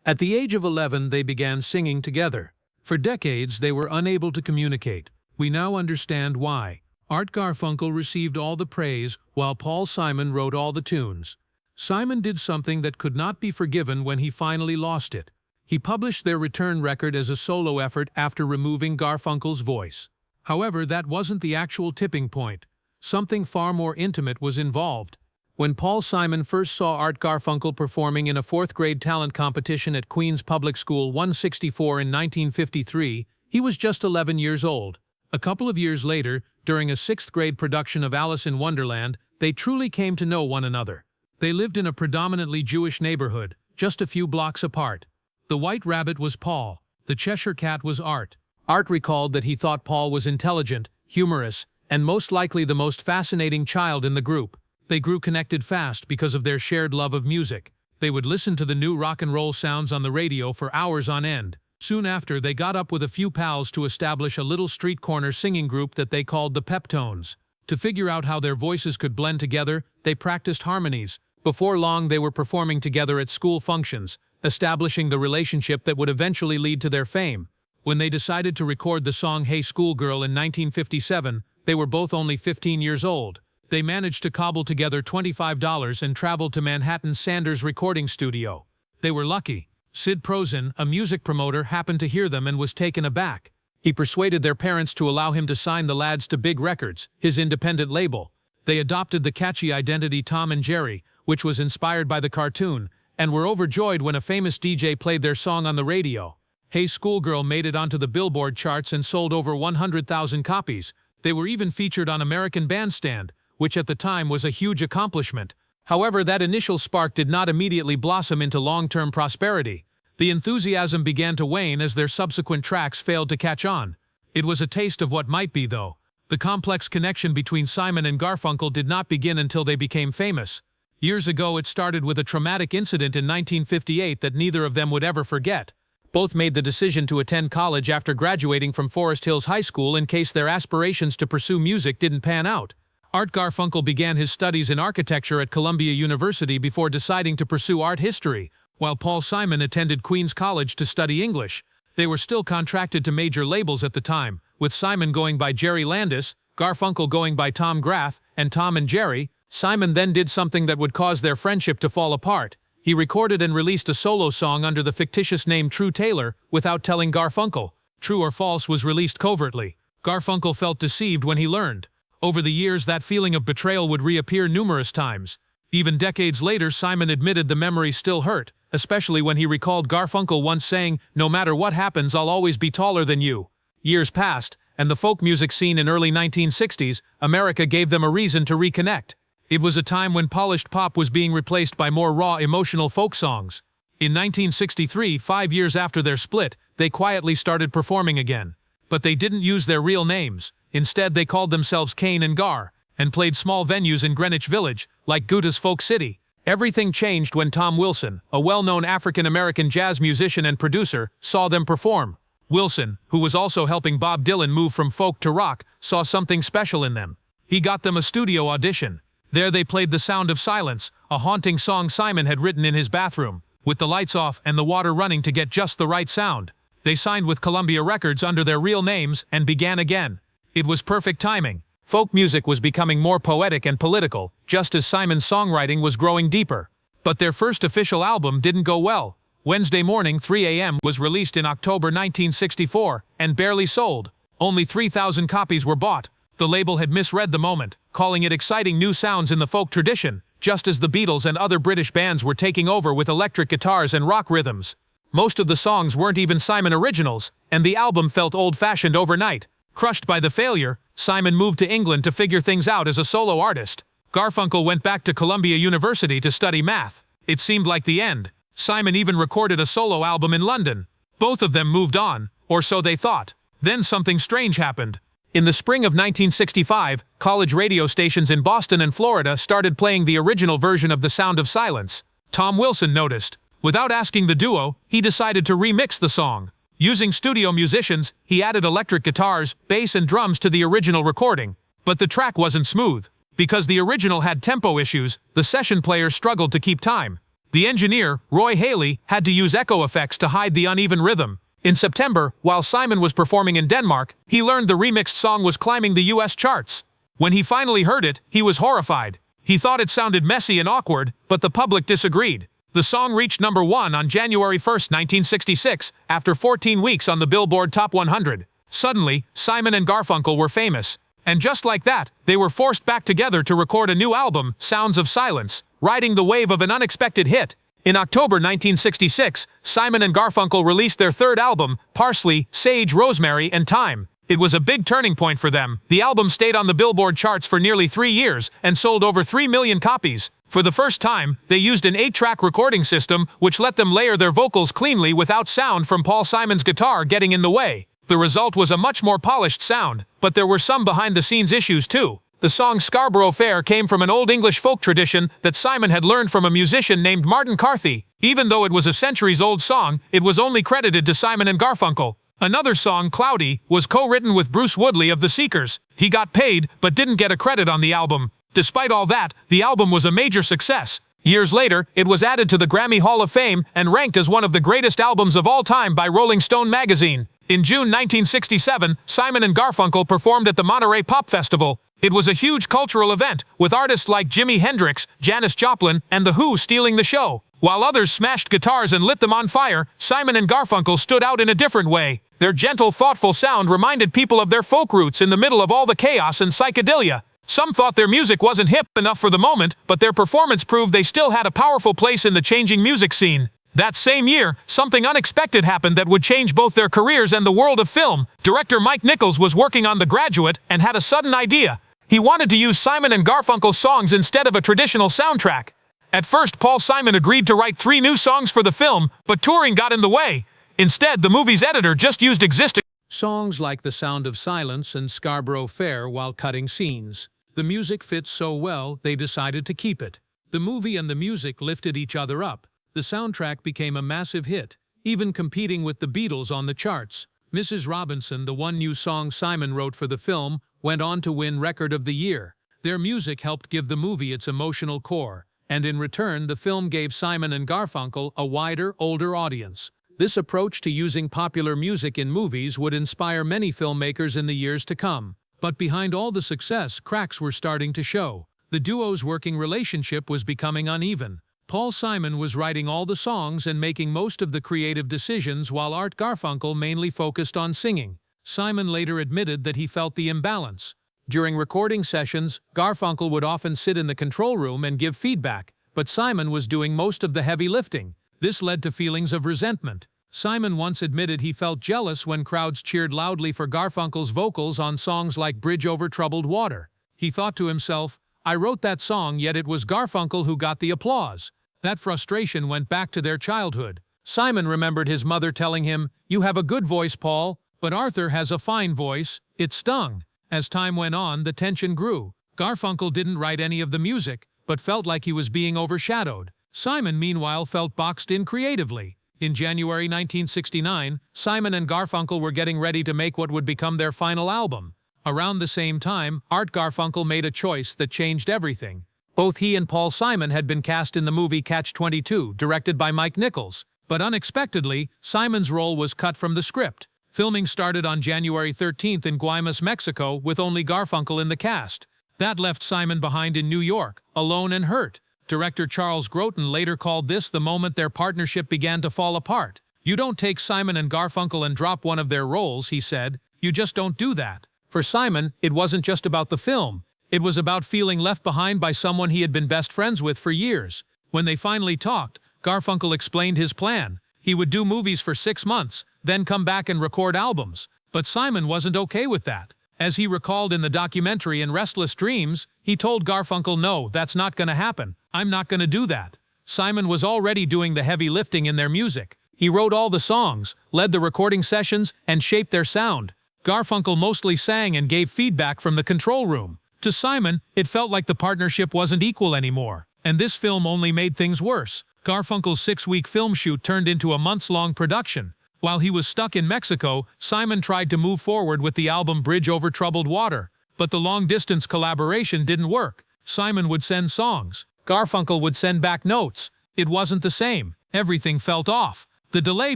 At the age of 11, they began singing together. For decades, they were unable to communicate. We now understand why. Art Garfunkel received all the praise, while Paul Simon wrote all the tunes. Simon did something that could not be forgiven when he finally lost it. He published their return record as a solo effort after removing Garfunkel's voice. However, that wasn't the actual tipping point. Something far more intimate was involved. When Paul Simon first saw Art Garfunkel performing in a fourth-grade talent competition at Queens Public School 164 in 1953, he was just 11 years old. A couple of years later, during a sixth-grade production of Alice in Wonderland, they truly came to know one another. They lived in a predominantly Jewish neighborhood, just a few blocks apart. The White Rabbit was Paul. The Cheshire Cat was Art. Art recalled that he thought Paul was intelligent, humorous, and most likely the most fascinating child in the group. They grew connected fast because of their shared love of music. They would listen to the new rock and roll sounds on the radio for hours on end. Soon after, they got up with a few pals to establish a little street corner singing group that they called the Peptones. To figure out how their voices could blend together, they practiced harmonies. Before long, they were performing together at school functions, establishing the relationship that would eventually lead to their fame. When they decided to record the song Hey Schoolgirl in 1957, they were both only 15 years old. They managed to cobble together $25 and traveled to Manhattan's Sanders recording studio. They were lucky. Sid Prozin, a music promoter, happened to hear them and was taken aback. He persuaded their parents to allow him to sign the lads to Big Records, his independent label. They adopted the catchy identity Tom and Jerry, which was inspired by the cartoon, and were overjoyed when a famous DJ played their song on the radio. Hey Schoolgirl made it onto the Billboard charts and sold over 100,000 copies. They were even featured on American Bandstand, which at the time was a huge accomplishment. However, that initial spark did not immediately blossom into long-term prosperity. The enthusiasm began to wane as their subsequent tracks failed to catch on. It was a taste of what might be, though. The complex connection between Simon and Garfunkel did not begin until they became famous. Years ago, it started with a traumatic incident in 1958 that neither of them would ever forget. Both made the decision to attend college after graduating from Forest Hills High School in case their aspirations to pursue music didn't pan out. Art Garfunkel began his studies in architecture at Columbia University before deciding to pursue art history, while Paul Simon attended Queens College to study English. They were still contracted to major labels at the time, with Simon going by Jerry Landis, Garfunkel going by Tom Graff, and Tom and Jerry. Simon then did something that would cause their friendship to fall apart. He recorded and released a solo song under the fictitious name True Taylor without telling Garfunkel. True or False was released covertly. Garfunkel felt deceived when he learned. Over the years, that feeling of betrayal would reappear numerous times. Even decades later, Simon admitted the memory still hurt, especially when he recalled Garfunkel once saying, "No matter what happens, I'll always be taller than you." Years passed, and the folk music scene in early 1960s, America gave them a reason to reconnect. It was a time when polished pop was being replaced by more raw, emotional folk songs. In 1963, 5 years after their split, they quietly started performing again. But they didn't use their real names. Instead, they called themselves Kane and Gar, and played small venues in Greenwich Village, like Gouda's Folk City. Everything changed when Tom Wilson, a well-known African-American jazz musician and producer, saw them perform. Wilson, who was also helping Bob Dylan move from folk to rock, saw something special in them. He got them a studio audition. There they played The Sound of Silence, a haunting song Simon had written in his bathroom, with the lights off and the water running to get just the right sound. They signed with Columbia Records under their real names and began again. It was perfect timing. Folk music was becoming more poetic and political, just as Simon's songwriting was growing deeper. But their first official album didn't go well. Wednesday Morning 3 a.m. was released in October 1964 and barely sold. Only 3,000 copies were bought. The label had misread the moment, calling it exciting new sounds in the folk tradition, just as the Beatles and other British bands were taking over with electric guitars and rock rhythms. Most of the songs weren't even Simon originals, and the album felt old-fashioned overnight. Crushed by the failure, Simon moved to England to figure things out as a solo artist. Garfunkel went back to Columbia University to study math. It seemed like the end. Simon even recorded a solo album in London. Both of them moved on, or so they thought. Then something strange happened. In the spring of 1965, college radio stations in Boston and Florida started playing the original version of The Sound of Silence. Tom Wilson noticed. Without asking the duo, he decided to remix the song. Using studio musicians, he added electric guitars, bass and drums to the original recording. But the track wasn't smooth. Because the original had tempo issues, the session players struggled to keep time. The engineer, Roy Haley, had to use echo effects to hide the uneven rhythm. In September, while Simon was performing in Denmark, he learned the remixed song was climbing the US charts. When he finally heard it, he was horrified. He thought it sounded messy and awkward, but the public disagreed. The song reached #1 on January 1, 1966, after 14 weeks on the Billboard Top 100. Suddenly, Simon and Garfunkel were famous. And just like that, they were forced back together to record a new album, Sounds of Silence, riding the wave of an unexpected hit. In October 1966, Simon and Garfunkel released their third album, Parsley, Sage, Rosemary, and Thyme. It was a big turning point for them. The album stayed on the Billboard charts for nearly 3 years and sold over 3 million copies. For the first time, they used an 8-track recording system which let them layer their vocals cleanly without sound from Paul Simon's guitar getting in the way. The result was a much more polished sound, but there were some behind-the-scenes issues too. The song Scarborough Fair came from an Old English folk tradition that Simon had learned from a musician named Martin Carthy. Even though it was a centuries-old song, it was only credited to Simon and Garfunkel. Another song, Cloudy, was co-written with Bruce Woodley of the Seekers. He got paid, but didn't get a credit on the album. Despite all that, the album was a major success. Years later, it was added to the Grammy Hall of Fame and ranked as one of the greatest albums of all time by Rolling Stone magazine. In June 1967, Simon and Garfunkel performed at the Monterey Pop Festival. It was a huge cultural event, with artists like Jimi Hendrix, Janis Joplin, and The Who stealing the show. While others smashed guitars and lit them on fire, Simon and Garfunkel stood out in a different way. Their gentle, thoughtful sound reminded people of their folk roots in the middle of all the chaos and psychedelia. Some thought their music wasn't hip enough for the moment, but their performance proved they still had a powerful place in the changing music scene. That same year, something unexpected happened that would change both their careers and the world of film. Director Mike Nichols was working on The Graduate and had a sudden idea. He wanted to use Simon and Garfunkel's songs instead of a traditional soundtrack. At first, Paul Simon agreed to write 3 new songs for the film, but touring got in the way. Instead, the movie's editor just used existing songs like The Sound of Silence and Scarborough Fair while cutting scenes. The music fit so well, they decided to keep it. The movie and the music lifted each other up. The soundtrack became a massive hit, even competing with the Beatles on the charts. Mrs. Robinson, the one new song Simon wrote for the film, went on to win Record of the Year. Their music helped give the movie its emotional core, and in return the film gave Simon and Garfunkel a wider, older audience. This approach to using popular music in movies would inspire many filmmakers in the years to come. But behind all the success, cracks were starting to show. The duo's working relationship was becoming uneven. Paul Simon was writing all the songs and making most of the creative decisions while Art Garfunkel mainly focused on singing. Simon later admitted that he felt the imbalance. During recording sessions, Garfunkel would often sit in the control room and give feedback, but Simon was doing most of the heavy lifting. This led to feelings of resentment. Simon once admitted he felt jealous when crowds cheered loudly for Garfunkel's vocals on songs like Bridge Over Troubled Water. He thought to himself, "I wrote that song, yet it was Garfunkel who got the applause." That frustration went back to their childhood. Simon remembered his mother telling him, "You have a good voice, Paul, but Arthur has a fine voice." It stung. As time went on, the tension grew. Garfunkel didn't write any of the music, but felt like he was being overshadowed. Simon, meanwhile, felt boxed in creatively. In January 1969, Simon and Garfunkel were getting ready to make what would become their final album. Around the same time, Art Garfunkel made a choice that changed everything. Both he and Paul Simon had been cast in the movie Catch-22, directed by Mike Nichols. But unexpectedly, Simon's role was cut from the script. Filming started on January 13th in Guaymas, Mexico, with only Garfunkel in the cast. That left Simon behind in New York, alone and hurt. Director Charles Groton later called this the moment their partnership began to fall apart. "You don't take Simon and Garfunkel and drop one of their roles," he said. "You just don't do that." For Simon, it wasn't just about the film. It was about feeling left behind by someone he had been best friends with for years. When they finally talked, Garfunkel explained his plan. He would do movies for 6 months, then come back and record albums. But Simon wasn't okay with that. As he recalled in the documentary In Restless Dreams, he told Garfunkel, "No, that's not gonna happen. I'm not gonna do that." Simon was already doing the heavy lifting in their music. He wrote all the songs, led the recording sessions, and shaped their sound. Garfunkel mostly sang and gave feedback from the control room. To Simon, it felt like the partnership wasn't equal anymore. And this film only made things worse. Garfunkel's 6-week film shoot turned into a months-long production. While he was stuck in Mexico, Simon tried to move forward with the album Bridge Over Troubled Water. But the long-distance collaboration didn't work. Simon would send songs. Garfunkel would send back notes. It wasn't the same. Everything felt off. The delay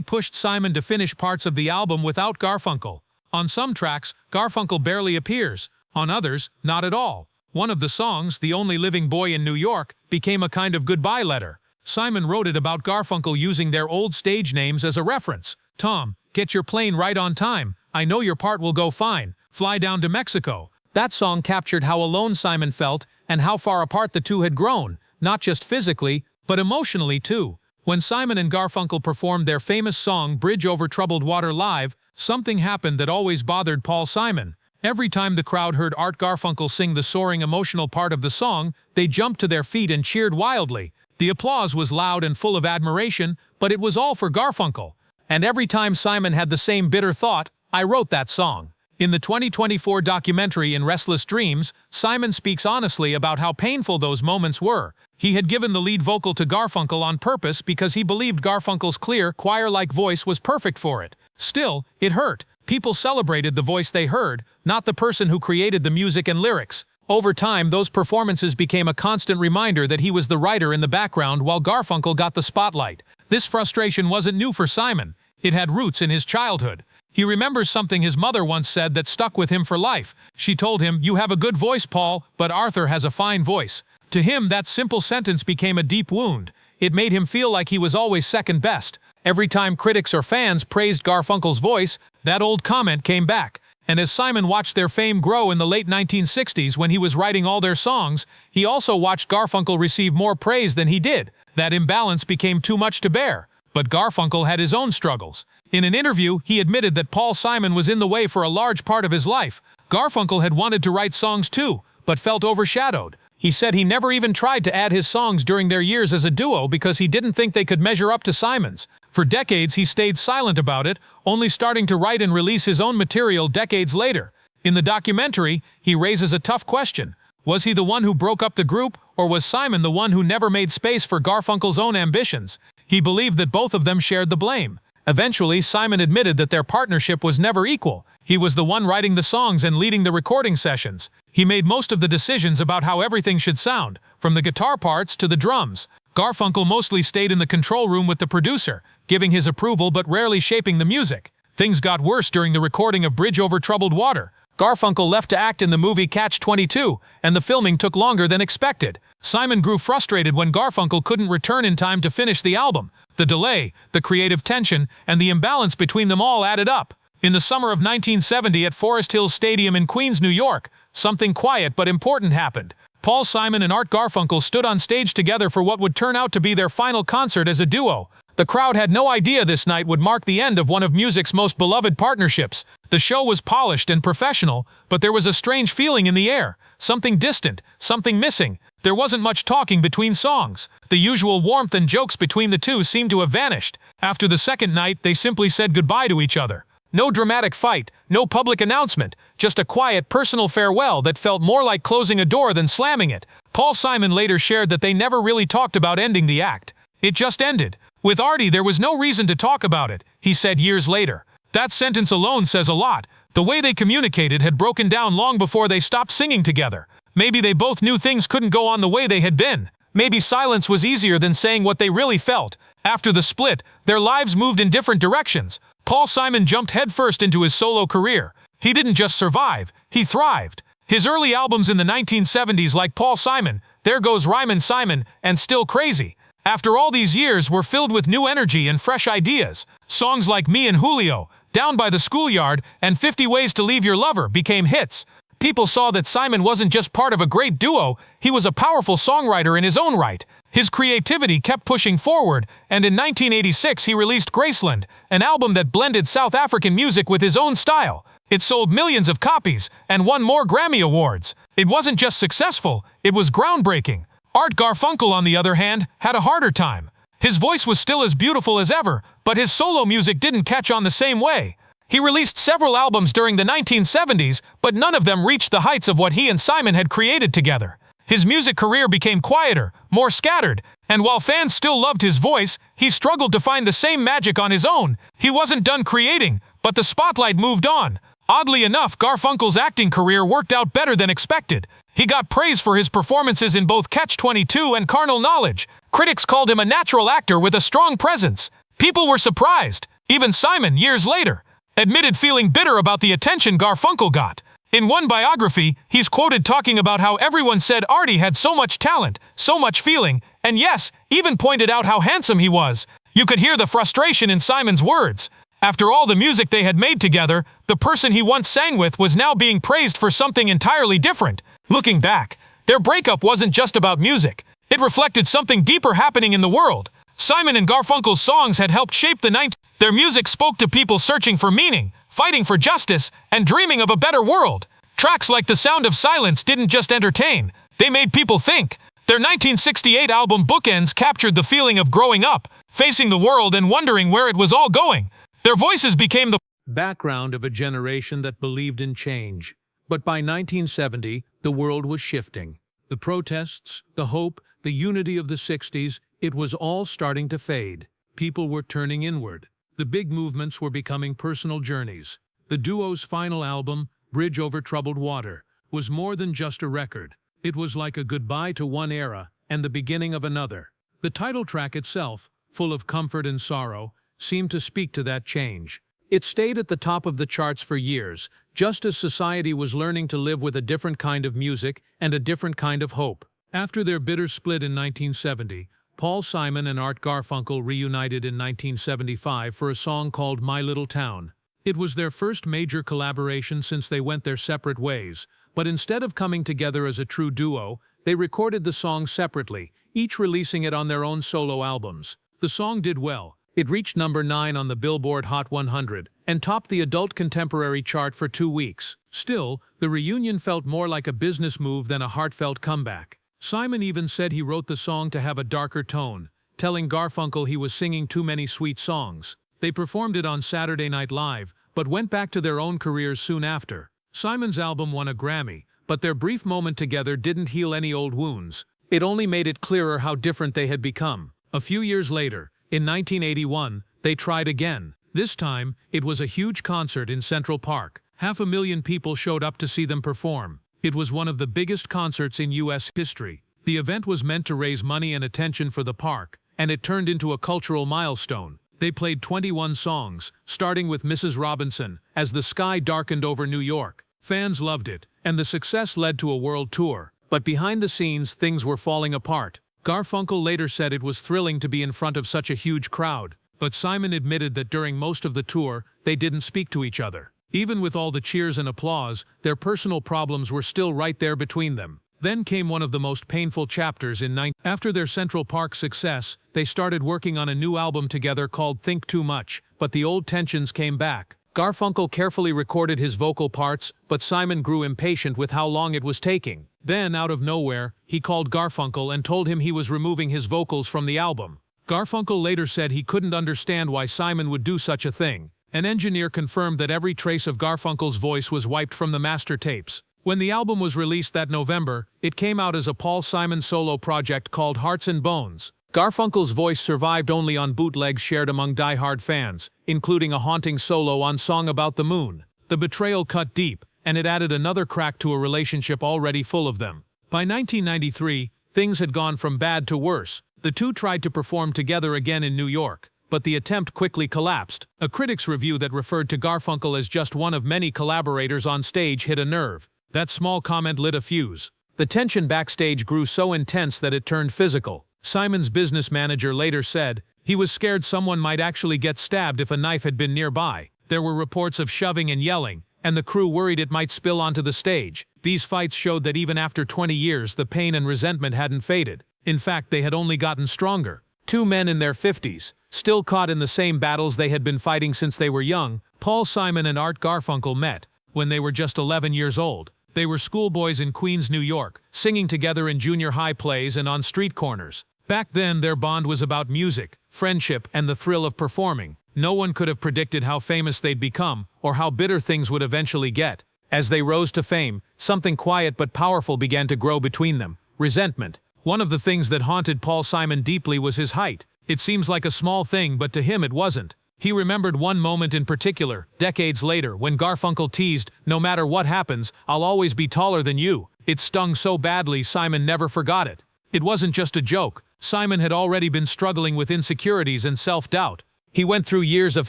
pushed Simon to finish parts of the album without Garfunkel. On some tracks, Garfunkel barely appears. On others, not at all. One of the songs, The Only Living Boy in New York, became a kind of goodbye letter. Simon wrote it about Garfunkel using their old stage names as a reference. Tom, get your plane right on time. I know your part will go fine. Fly down to Mexico. That song captured how alone Simon felt and how far apart the two had grown, not just physically, but emotionally too. When Simon and Garfunkel performed their famous song Bridge Over Troubled Water live, something happened that always bothered Paul Simon. Every time the crowd heard Art Garfunkel sing the soaring emotional part of the song, they jumped to their feet and cheered wildly. The applause was loud and full of admiration, but it was all for Garfunkel. And every time Simon had the same bitter thought, I wrote that song. In the 2024 documentary In Restless Dreams, Simon speaks honestly about how painful those moments were. He had given the lead vocal to Garfunkel on purpose because he believed Garfunkel's clear, choir-like voice was perfect for it. Still, it hurt. People celebrated the voice they heard, not the person who created the music and lyrics. Over time, those performances became a constant reminder that he was the writer in the background while Garfunkel got the spotlight. This frustration wasn't new for Simon. It had roots in his childhood. He remembers something his mother once said that stuck with him for life. She told him, "You have a good voice, Paul, but Arthur has a fine voice." To him, that simple sentence became a deep wound. It made him feel like he was always second best. Every time critics or fans praised Garfunkel's voice, that old comment came back. And as Simon watched their fame grow in the late 1960s when he was writing all their songs, he also watched Garfunkel receive more praise than he did. That imbalance became too much to bear. But Garfunkel had his own struggles. In an interview, he admitted that Paul Simon was in the way for a large part of his life. Garfunkel had wanted to write songs too, but felt overshadowed. He said he never even tried to add his songs during their years as a duo because he didn't think they could measure up to Simon's. For decades, he stayed silent about it, only starting to write and release his own material decades later. In the documentary, he raises a tough question. Was he the one who broke up the group, or was Simon the one who never made space for Garfunkel's own ambitions? He believed that both of them shared the blame. Eventually, Simon admitted that their partnership was never equal. He was the one writing the songs and leading the recording sessions. He made most of the decisions about how everything should sound, from the guitar parts to the drums. Garfunkel mostly stayed in the control room with the producer, giving his approval but rarely shaping the music. Things got worse during the recording of Bridge Over Troubled Water. Garfunkel left to act in the movie Catch-22, and the filming took longer than expected. Simon grew frustrated when Garfunkel couldn't return in time to finish the album. The delay, the creative tension, and the imbalance between them all added up. In the summer of 1970 at Forest Hills Stadium in Queens, New York, something quiet but important happened. Paul Simon and Art Garfunkel stood on stage together for what would turn out to be their final concert as a duo. The crowd had no idea this night would mark the end of one of music's most beloved partnerships. The show was polished and professional, but there was a strange feeling in the air. Something distant, something missing. There wasn't much talking between songs. The usual warmth and jokes between the two seemed to have vanished. After the second night, they simply said goodbye to each other. No dramatic fight, no public announcement, just a quiet personal farewell that felt more like closing a door than slamming it. Paul Simon later shared that they never really talked about ending the act. It just ended. With Artie, there was no reason to talk about it, he said years later. That sentence alone says a lot. The way they communicated had broken down long before they stopped singing together. Maybe they both knew things couldn't go on the way they had been. Maybe silence was easier than saying what they really felt. After the split, their lives moved in different directions. Paul Simon jumped headfirst into his solo career. He didn't just survive, he thrived. His early albums in the 1970s like Paul Simon, There Goes Ryman Simon, and Still Crazy, after all these years were filled with new energy and fresh ideas. Songs like Me and Julio, Down by the Schoolyard, and 50 Ways to Leave Your Lover became hits. People saw that Simon wasn't just part of a great duo, he was a powerful songwriter in his own right. His creativity kept pushing forward, and in 1986 he released Graceland, an album that blended South African music with his own style. It sold millions of copies and won more Grammy Awards. It wasn't just successful, it was groundbreaking. Art Garfunkel, on the other hand, had a harder time. His voice was still as beautiful as ever, but his solo music didn't catch on the same way. He released several albums during the 1970s, but none of them reached the heights of what he and Simon had created together. His music career became quieter, more scattered, and while fans still loved his voice, he struggled to find the same magic on his own. He wasn't done creating, but the spotlight moved on. Oddly enough, Garfunkel's acting career worked out better than expected. He got praise for his performances in both Catch-22 and Carnal Knowledge. Critics called him a natural actor with a strong presence. People were surprised. Even Simon, years later, admitted feeling bitter about the attention Garfunkel got. In one biography, he's quoted talking about how everyone said Artie had so much talent, so much feeling, and yes, even pointed out how handsome he was. You could hear the frustration in Simon's words. After all the music they had made together, the person he once sang with was now being praised for something entirely different. Looking back, their breakup wasn't just about music. It reflected something deeper happening in the world. Simon and Garfunkel's songs had helped shape the 90s. Their music spoke to people searching for meaning, fighting for justice, and dreaming of a better world. Tracks like The Sound of Silence didn't just entertain, they made people think. Their 1968 album Bookends captured the feeling of growing up, facing the world and wondering where it was all going. Their voices became the background of a generation that believed in change. But by 1970, the world was shifting. The protests, the hope, the unity of the 60s, it was all starting to fade. People were turning inward. The big movements were becoming personal journeys. The duo's final album, Bridge Over Troubled Water, was more than just a record. It was like a goodbye to one era and the beginning of another. The title track itself, full of comfort and sorrow, seemed to speak to that change. It stayed at the top of the charts for years, just as society was learning to live with a different kind of music and a different kind of hope. After their bitter split in 1970, Paul Simon and Art Garfunkel reunited in 1975 for a song called My Little Town. It was their first major collaboration since they went their separate ways, but instead of coming together as a true duo, they recorded the song separately, each releasing it on their own solo albums. The song did well. It reached number 9 on the Billboard Hot 100 and topped the adult contemporary chart for 2 weeks. Still, the reunion felt more like a business move than a heartfelt comeback. Simon even said he wrote the song to have a darker tone, telling Garfunkel he was singing too many sweet songs. They performed it on Saturday Night Live, but went back to their own careers soon after. Simon's album won a Grammy, but their brief moment together didn't heal any old wounds. It only made it clearer how different they had become. A few years later, in 1981, they tried again. This time, it was a huge concert in Central Park. 500,000 people showed up to see them perform. It was one of the biggest concerts in U.S. history. The event was meant to raise money and attention for the park, and it turned into a cultural milestone. They played 21 songs, starting with Mrs. Robinson, As the Sky Darkened Over New York. Fans loved it, and the success led to a world tour. But behind the scenes, things were falling apart. Garfunkel later said it was thrilling to be in front of such a huge crowd, but Simon admitted that during most of the tour, they didn't speak to each other. Even with all the cheers and applause, their personal problems were still right there between them. Then came one of the most painful chapters in 19... After their Central Park success, they started working on a new album together called Think Too Much, but the old tensions came back. Garfunkel carefully recorded his vocal parts, but Simon grew impatient with how long it was taking. Then, out of nowhere, he called Garfunkel and told him he was removing his vocals from the album. Garfunkel later said he couldn't understand why Simon would do such a thing. An engineer confirmed that every trace of Garfunkel's voice was wiped from the master tapes. When the album was released that November, it came out as a Paul Simon solo project called Hearts and Bones. Garfunkel's voice survived only on bootlegs shared among die-hard fans, including a haunting solo on Song About the Moon. The betrayal cut deep, and it added another crack to a relationship already full of them. By 1993, things had gone from bad to worse. The two tried to perform together again in New York, but the attempt quickly collapsed. A critic's review that referred to Garfunkel as just one of many collaborators on stage hit a nerve. That small comment lit a fuse. The tension backstage grew so intense that it turned physical. Simon's business manager later said he was scared someone might actually get stabbed if a knife had been nearby. There were reports of shoving and yelling, and the crew worried it might spill onto the stage. These fights showed that even after 20 years, the pain and resentment hadn't faded. In fact, they had only gotten stronger. Two men in their 50s, still caught in the same battles they had been fighting since they were young. Paul Simon and Art Garfunkel met when they were just 11 years old. They were schoolboys in Queens, New York, singing together in junior high plays and on street corners. Back then, their bond was about music, friendship, and the thrill of performing. No one could have predicted how famous they'd become, or how bitter things would eventually get. As they rose to fame, something quiet but powerful began to grow between them: resentment. One of the things that haunted Paul Simon deeply was his height. It seems like a small thing, but to him it wasn't. He remembered one moment in particular, decades later, when Garfunkel teased, "No matter what happens, I'll always be taller than you." It stung so badly Simon never forgot it. It wasn't just a joke. Simon had already been struggling with insecurities and self-doubt. He went through years of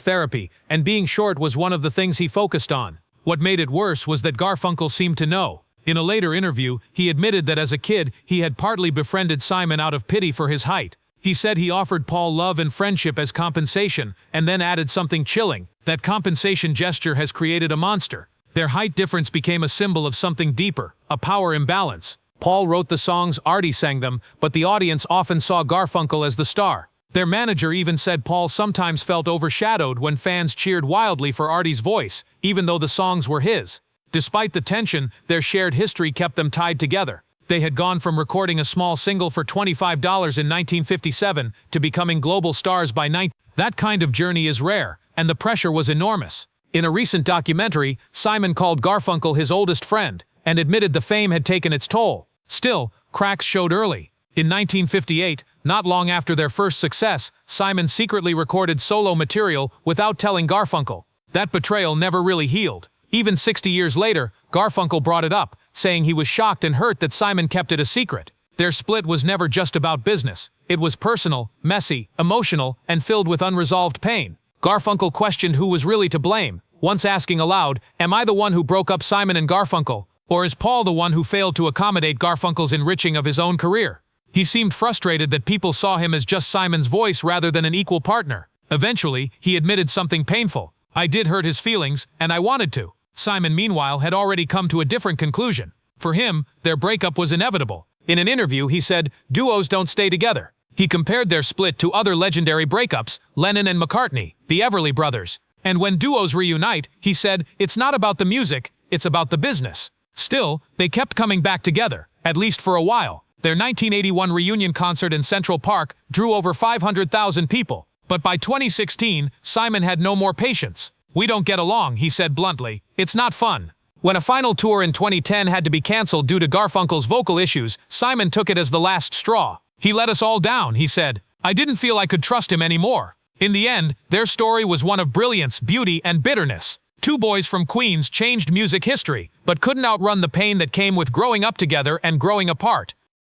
therapy, and being short was one of the things he focused on. What made it worse was that Garfunkel seemed to know. In a later interview, he admitted that as a kid, he had partly befriended Simon out of pity for his height. He said he offered Paul love and friendship as compensation, and then added something chilling. That compensation gesture has created a monster. Their height difference became a symbol of something deeper, a power imbalance. Paul wrote the songs, Artie sang them, but the audience often saw Garfunkel as the star. Their manager even said Paul sometimes felt overshadowed when fans cheered wildly for Artie's voice, even though the songs were his. Despite the tension, their shared history kept them tied together. They had gone from recording a small single for $25 in 1957 to becoming global stars by 19. That kind of journey is rare, and the pressure was enormous. In a recent documentary, Simon called Garfunkel his oldest friend, and admitted the fame had taken its toll. Still, cracks showed early. In 1958, not long after their first success, Simon secretly recorded solo material without telling Garfunkel. That betrayal never really healed. Even 60 years later, Garfunkel brought it up, saying he was shocked and hurt that Simon kept it a secret. Their split was never just about business. It was personal, messy, emotional, and filled with unresolved pain. Garfunkel questioned who was really to blame, once asking aloud, "Am I the one who broke up Simon and Garfunkel? Or is Paul the one who failed to accommodate Garfunkel's enriching of his own career?" He seemed frustrated that people saw him as just Simon's voice rather than an equal partner. Eventually, he admitted something painful. "I did hurt his feelings, and I wanted to." Simon, meanwhile, had already come to a different conclusion. For him, their breakup was inevitable. In an interview, he said, "Duos don't stay together." He compared their split to other legendary breakups, Lennon and McCartney, the Everly Brothers. And when duos reunite, he said, "It's not about the music, it's about the business." Still, they kept coming back together, at least for a while. Their 1981 reunion concert in Central Park drew over 500,000 people. But by 2016, Simon had no more patience. "We don't get along," he said bluntly. "It's not fun." When a final tour in 2010 had to be cancelled due to Garfunkel's vocal issues, Simon took it as the last straw. "He let us all down," he said. "I didn't feel I could trust him anymore." In the end, their story was one of brilliance, beauty, and bitterness. Two boys from Queens changed music history, but couldn't outrun the pain that came with growing up together and growing apart.